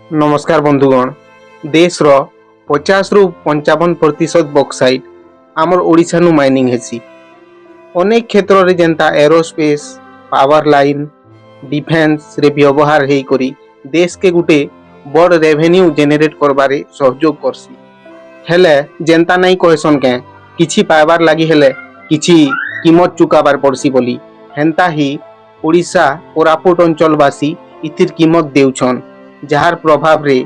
नमस्कार बंधुगण। देश रो 50 रु 55% बॉक्साइट आमर ओडिशा नु माइनिंग हेसी। अनेक क्षेत्र रे जेंता एरोस्पेस, पावर लाइन, डिफेंस रे व्यवहार हेई करी देश के गुटे बड़ रेवेन्यू जेनेरेट करबारे सहयोग करसी। हेले जेंता नहीं कहसन के किछि पाइबार लागि हेले किछि कीमत चुकाबार पड़सी बोली, हेंता ही ओडिशा कोरापुट अंचलवासी इथिर कीमत देउछन, जार प्रभाव रे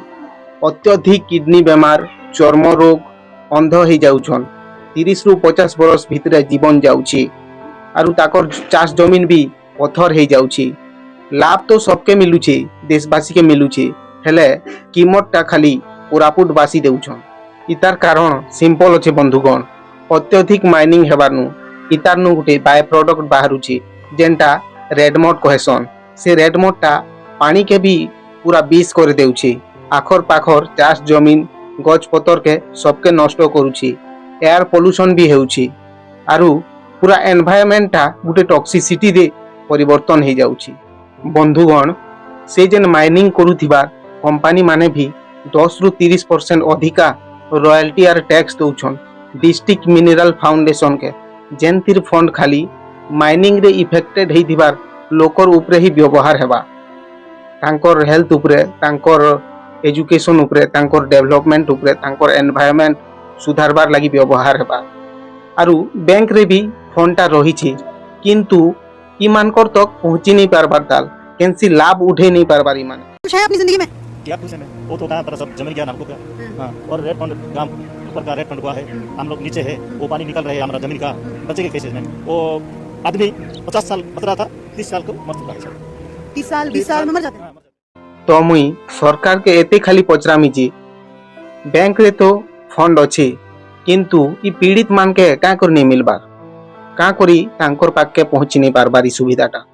अत्यधिक किडनी बेमार, चर्म रोग, अंध हो जाउछन। 30 रु 50 बरस भितरे जीवन जाउछि आरु ताकर चाष जमीन भी पथर हो जाउछि। लाभ तो सबके मिलुछे, देशवासी के मिलुछे, हेले कीमत टा खाली कोरापुट वासी देउछन। इतार कारण सिंपल अच्छे बंधुगण, अत्यधिक माइनिंग हेबारनु इतार नु गुटे बाय प्रोडक्ट बाहरुछि जेंटा रेडमोट कहसन। से रेडमोट टा पानी के भी पूरा बीस कर देउछि। आखर पाखर चाष जमीन गछ पतर के सबके नष्ट करुछि। एयर पोल्यूशन भी हेउछि आरु पूरा एनवायरनमेंट टा गुटे टॉक्सिसिटी रे परिवर्तन हो जाउछि। बंधुगण, से जेन माइनिंग करुथिबा कंपनी माने भी 10 रु 30% अधिका रॉयल्टी आर टैक्स दउछन डिस्ट्रिक्ट मिनरल फाउंडेशन के, जेनतिर फंड खाली माइनिंग रे इफेक्टेड हेइथिबार लोकर उपरे ही व्यवहार हेबा। तांकर हेल्थ उपरे, तांकर एजुकेशन उपरे, तांकर डेवलपमेंट उपरे, तांकर एनवायरनमेंट सुधारबार लागि व्यवहार हेबा। आरु बैंक रे भी फंडटा रहिछि, किंतु इमानकर तक पहुंची नहीं पारबार ताल केनसी लाभ उठे नहीं पारबार इमान। कुछ है अपनी जिंदगी में क्या कुछ है, वो तो होता है सब जमीन ज्ञान हमको क्या। हाँ, और रेड फंड गांव ऊपर का रेड फंड हुआ है, हम लोग नीचे है, वो पानी निकल रहे हैं हमारा जमीन का बचे के केसेस में। वो आदमी 50 साल बच रहा था, 30 साल को मर चुका है। 30 साल 20 साल में मर जाते हैं। तो मुई सरकार के एते खाली पचरामी जी बैंक रे तो फंड अच्छे, किंतु ई पीड़ित मान के का कर नहीं मिलबार, का करी तांकर पाक के पहुंची नहीं पारबार सुविधाटा।